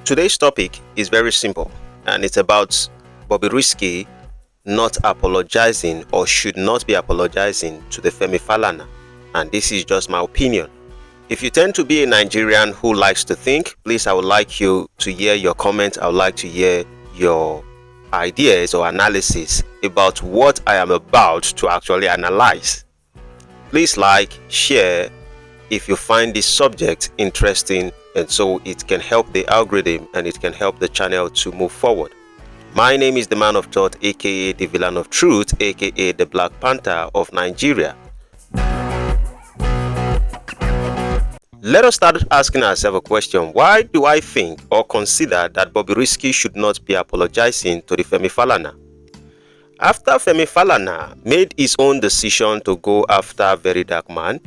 Today's topic is very simple, and it's about Bobrisky not apologizing or should not be apologizing to the Femi Falana. And this is just my opinion. If you tend to be a Nigerian who likes to think, please, I would like you to hear your comments. I would like to hear your ideas or analysis about what I am about to actually analyze. Please like, share if you find this subject interesting, and so it can help the algorithm and it can help the channel to move forward. My name is the man of thought, aka the villain of truth, aka the Black Panther of Nigeria. Let us start asking ourselves a question. Why do I think or consider that Bobrisky should not be apologizing to the Femi Falana? After Femi Falana made his own decision to go after Very Dark Man,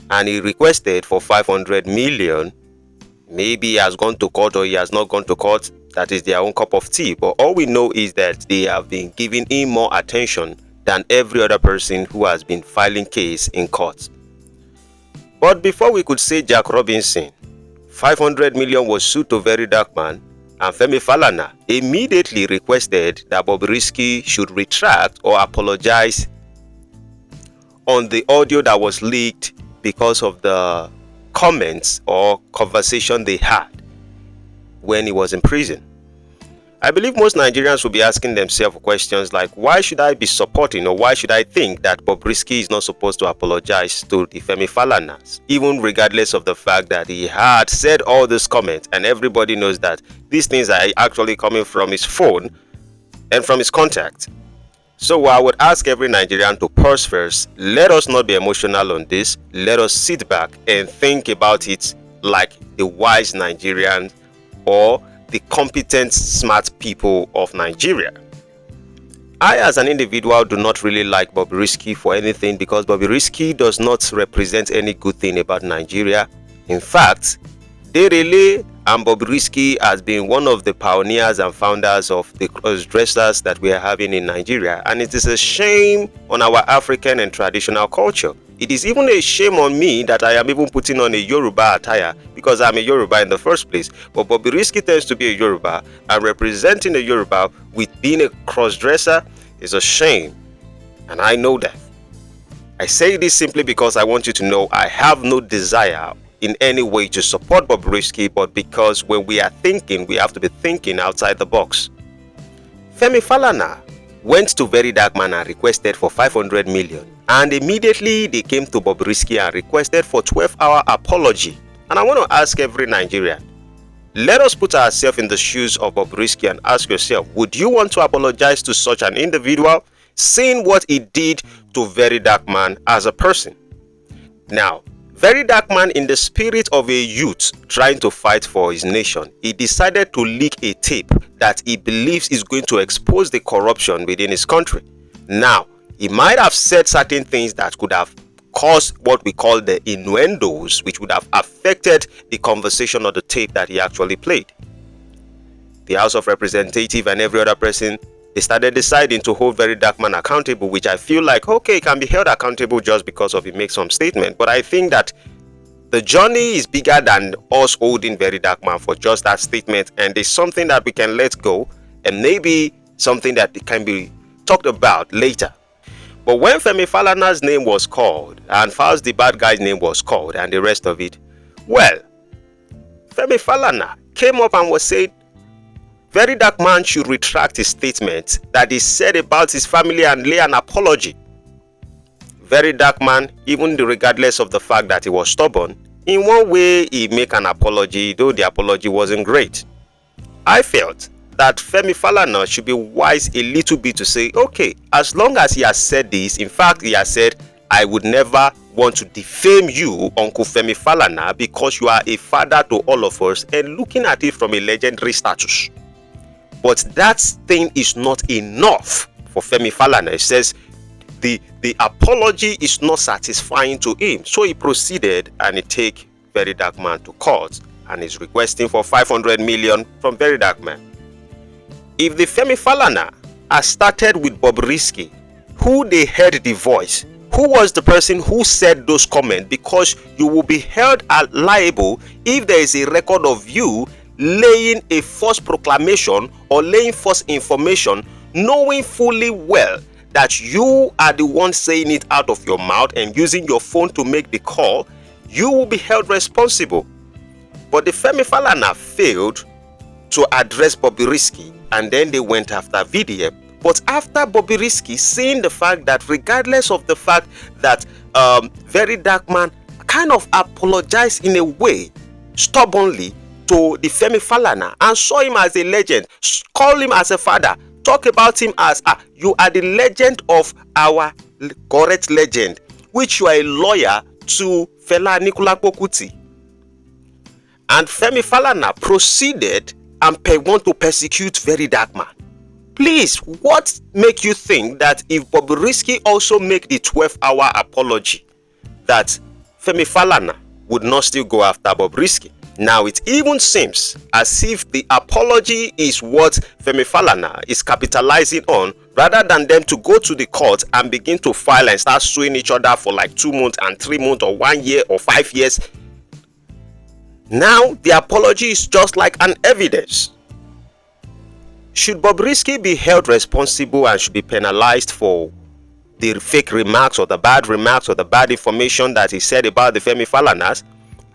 and he requested for 500 million, maybe he has gone to court or he has not gone to court, that is their own cup of tea. But all we know is that they have been giving him more attention than every other person who has been filing case in court. But before we could say Jack Robinson, 500 million was sued to Very Dark Man, and Femi Falana immediately requested that Bobrisky should retract or apologize on the audio that was leaked because of the comments or conversation they had when he was in prison. I believe most Nigerians will be asking themselves questions like, why should I be supporting or why should I think that Bobrisky is not supposed to apologize to the Femi Falanas, even regardless of the fact that he had said all these comments, and everybody knows that these things are actually coming from his phone and from his contact. So I would ask every Nigerian to pause first. Let us not be emotional on this. Let us sit back and think about it like the wise Nigerians or the competent, smart people of Nigeria. I, as an individual, do not really like Bobrisky for anything because Bobrisky does not represent any good thing about Nigeria. In fact, Derele and Bobrisky has been one of the pioneers and founders of the cross-dressers that we are having in Nigeria, and it is a shame on our African and traditional culture. It is even a shame on me that I am even putting on a Yoruba attire because I'm a Yoruba in the first place. But Bobrisky tends to be a Yoruba, and representing a Yoruba with being a cross-dresser is a shame, and I know that. I say this simply because I want you to know I have no desire in any way to support Bobrisky, but because when we are thinking, we have to be thinking outside the box. Femi Falana went to Very Dark Man and requested for 500 million, and immediately they came to Bobrisky and requested for 12-hour apology. And I want to ask every Nigerian, let us put ourselves in the shoes of Bobrisky and ask yourself, would you want to apologize to such an individual, seeing what he did to Very Dark Man as a person? Now, Very Dark Man, in the spirit of a youth trying to fight for his nation, he decided to leak a tape that he believes is going to expose the corruption within his country. Now, he might have said certain things that could have caused what we call the innuendos, which would have affected the conversation or the tape that he actually played. The House of Representatives and every other person, they started deciding to hold Very Dark Man accountable, which I feel like, okay, he can be held accountable just because of he makes some statement. But I think that the journey is bigger than us holding Very Dark Man for just that statement, and it's something that we can let go and maybe something that can be talked about later. But when Femi Falana's name was called and Falz the bad guy's name was called and the rest of it, well, Femi Falana came up and was saying Very Dark Man should retract his statement that he said about his family and lay an apology. Very Dark Man, even regardless of the fact that he was stubborn, in one way he made an apology, though the apology wasn't great. I felt that Femi Falana should be wise a little bit to say, okay, as long as he has said this, in fact he has said, I would never want to defame you, Uncle Femi Falana, because you are a father to all of us and looking at it from a legendary status. But that thing is not enough for Femi Falana. It says the apology is not satisfying to him. So he proceeded and he take Very Dark Man to court and is requesting for 500 million from Very Dark Man. If the Femi Falana has started with Bobrisky, who they heard the voice, who was the person who said those comments, because you will be held liable if there is a record of you laying a false proclamation or laying false information, knowing fully well that you are the one saying it out of your mouth and using your phone to make the call, you will be held responsible. But the Femi Falana failed to address Bobrisky, and then they went after VDM. But after Bobrisky seeing the fact that regardless of the fact that Very Dark Man kind of apologized in a way, stubbornly, to the Femi Falana and saw him as a legend, call him as a father, talk about him as you are the legend of our correct legend, which you are a lawyer to Fela Anikulapo Kuti. And Femi Falana proceeded and want to persecute Very Dark Man. Please, what make you think that if Bobrisky also make the 12-hour apology, that Femi Falana would not still go after Bobrisky? Now it even seems as if the apology is what Femi Falana is capitalizing on, rather than them to go to the court and begin to file and start suing each other for like 2 months and 3 months or 1 year or 5 years. Now the apology is just like an evidence. Should Bobrisky be held responsible and should be penalized for the fake remarks or the bad remarks or the bad information that he said about the Femi Falanas?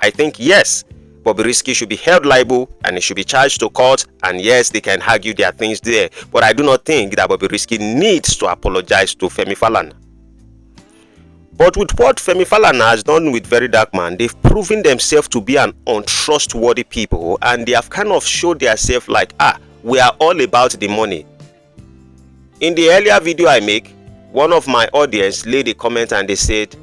I think yes, Bobrisky should be held liable and he should be charged to court, and yes, they can argue their things there. But I do not think that Bobrisky needs to apologize to Femi Falana. But with what Femi Falana has done with Very Dark Man, they've proven themselves to be an untrustworthy people, and they have kind of showed themselves like, we are all about the money. In the earlier video I make, one of my audience laid a comment and they said,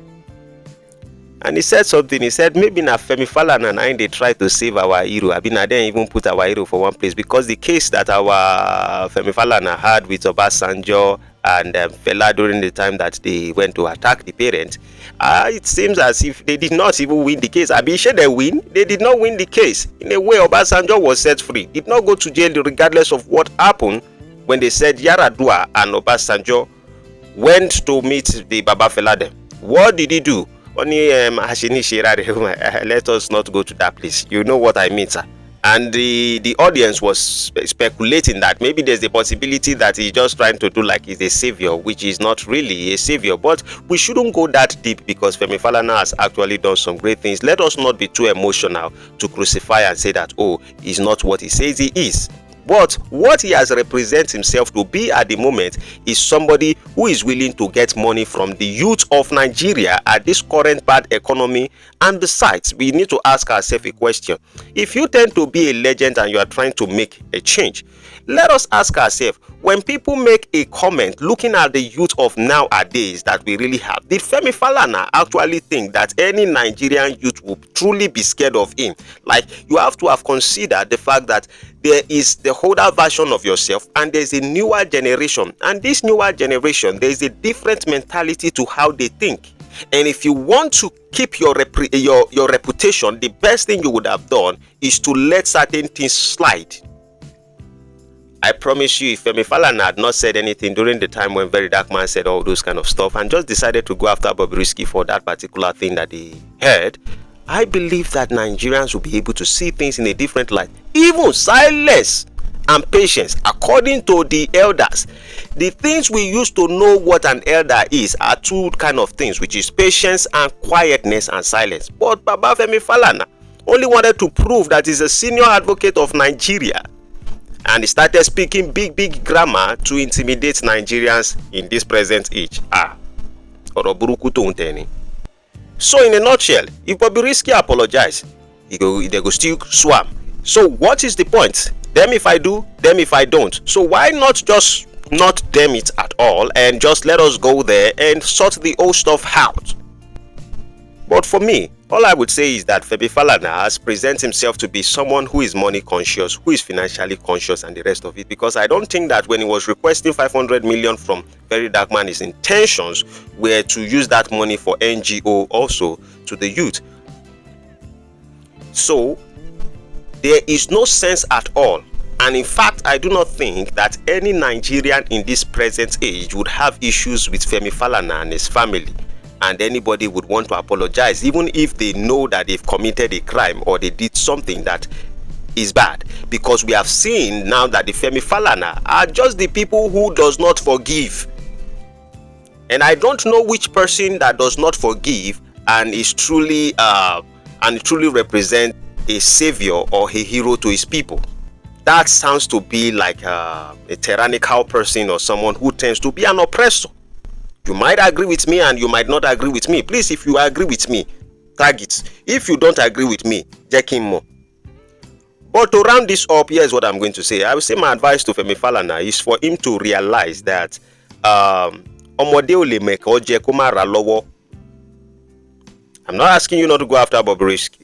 and he said something, he said maybe na Femi Falana and they try to save our hero. I mean, I didn't even put our hero for one place, because the case that our Femi Falana had with Obasanjo and Fela during the time that they went to attack the parents, it seems as if they did not even win the case. I mean, should they win? They did not win the case. In a way, Obasanjo was set free, did not go to jail regardless of what happened when they said Yaradua and Obasanjo went to meet the Baba Fela them. What did he do? Only let us not go to that place. You know what I mean, sir. And the audience was speculating that maybe there's a possibility that he's just trying to do like he's a savior, which is not really a savior. But we shouldn't go that deep, because Femi Falana has actually done some great things. Let us not be too emotional to crucify and say that, oh, he's not what he says he is. But what he has represented himself to be at the moment is somebody who is willing to get money from the youth of Nigeria at this current bad economy. And besides, we need to ask ourselves a question. If you tend to be a legend and you are trying to make a change, let us ask ourselves, when people make a comment looking at the youth of nowadays that we really have, did Femi Falana actually think that any Nigerian youth would truly be scared of him? Like, you have to have considered the fact that there is the older version of yourself and there's a newer generation, and this newer generation, there is a different mentality to how they think. And if you want to keep your reputation, the best thing you would have done is to let certain things slide. I promise you, if Femi Falana had not said anything during the time when Very Dark Man said all those kind of stuff and just decided to go after Bobrisky for that particular thing that he heard, I believe that Nigerians will be able to see things in a different light. Even silence and patience, according to the elders. The things we used to know what an elder is are two kind of things, which is patience and quietness and silence. But Baba Femi Falana only wanted to prove that he's a senior advocate of Nigeria, and he started speaking big grammar to intimidate Nigerians in this present age. So in a nutshell, if Bobrisky apologized, they go still swam. So what is the point? Them if I do, them if I don't. So why not just not them it at all and just let us go there and sort the old stuff out? But for me, all I would say is that Femi Falana has presented himself to be someone who is money conscious, who is financially conscious, and the rest of it. Because I don't think that when he was requesting 500 million from Very Dark Man, his intentions were to use that money for NGO also to the youth. So there is no sense at all. And in fact, I do not think that any Nigerian in this present age would have issues with Femi Falana and his family. And anybody would want to apologize, even if they know that they've committed a crime or they did something that is bad, because we have seen now that the Femi Falana are just the people who does not forgive. And I don't know which person that does not forgive and is truly represent a savior or a hero to his people. That sounds to be like a tyrannical person or someone who tends to be an oppressor. You might agree with me and you might not agree with me. Please, if you agree with me, tag it. If you don't agree with me, check him more. But to round this up, here's what I'm going to say. I will say my advice to Femi Falana is for him to realize that I'm not asking you not to go after Bobrisky.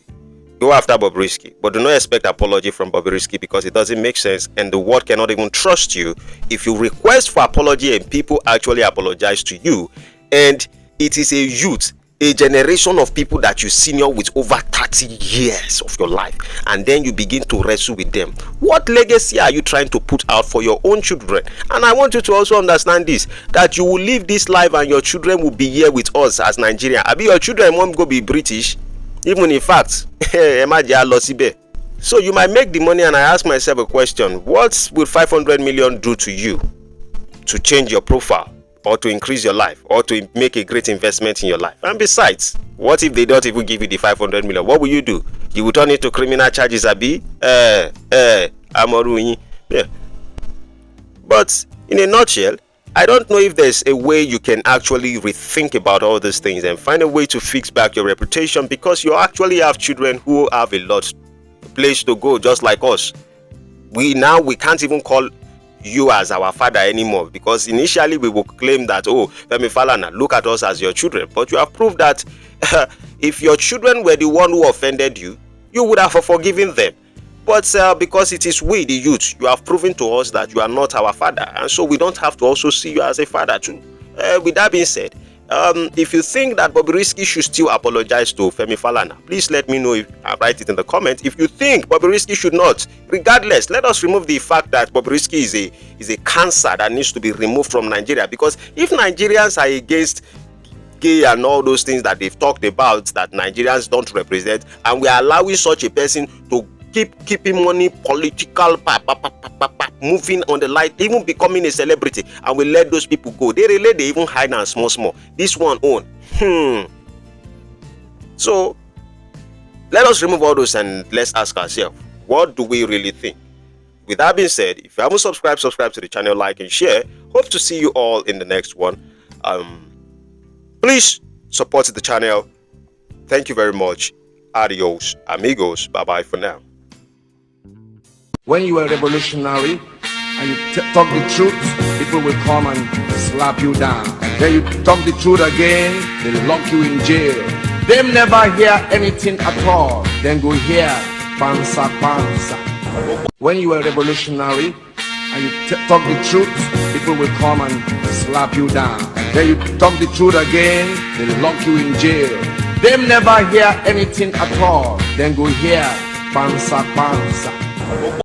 Go after Bobrisky, but do not expect apology from Bobrisky, because it doesn't make sense, and the world cannot even trust you if you request for apology and people actually apologize to you, and it is a youth, a generation of people that you senior with over 30 years of your life, and then you begin to wrestle with them. What legacy are you trying to put out for your own children? And I want you to also understand this, that you will live this life and your children will be here with us as Nigerian. I mean, your children won't go be British, even in fact. So you might make the money, and I ask myself a question: what will 500 million do to you to change your profile, or to increase your life, or to make a great investment in your life? And besides, what if they don't even give you the 500 million? What will you do? You will turn it to criminal charges, abi? Yeah. But in a nutshell, I don't know if there's a way you can actually rethink about all these things and find a way to fix back your reputation, because you actually have children who have a lot place to go, just like us. We can't even call you as our father anymore, because initially we will claim that, oh, Femi Falana, look at us as your children. But you have proved that if your children were the one who offended you, you would have forgiven them. But because it is we, the youth, you have proven to us that you are not our father, and so we don't have to also see you as a father too. With that being said, if you think that Bobrisky should still apologize to Femi Falana, please let me know. Write it in the comment. If you think Bobrisky should not, regardless, let us remove the fact that Bobrisky is a cancer that needs to be removed from Nigeria. Because if Nigerians are against gay and all those things that they've talked about that Nigerians don't represent, and we are allowing such a person to keeping money, political moving on the light, even becoming a celebrity, and we let those people go, they even hide and small. This one own. So let us remove all those and let's ask ourselves, what do we really think? With that being said, if you haven't subscribed to the channel, like and share. Hope to see you all in the next one. Please support the channel. Thank you very much. Adios, amigos. Bye bye for now. When you are revolutionary and you talk the truth, people will come and slap you down. Then you talk the truth again, they lock you in jail. They never hear anything at all. Then go hear pansa. When you are revolutionary and you talk the truth, people will come and slap you down. Then you talk the truth again, they lock you in jail. They never hear anything at all. Then go hear pansa.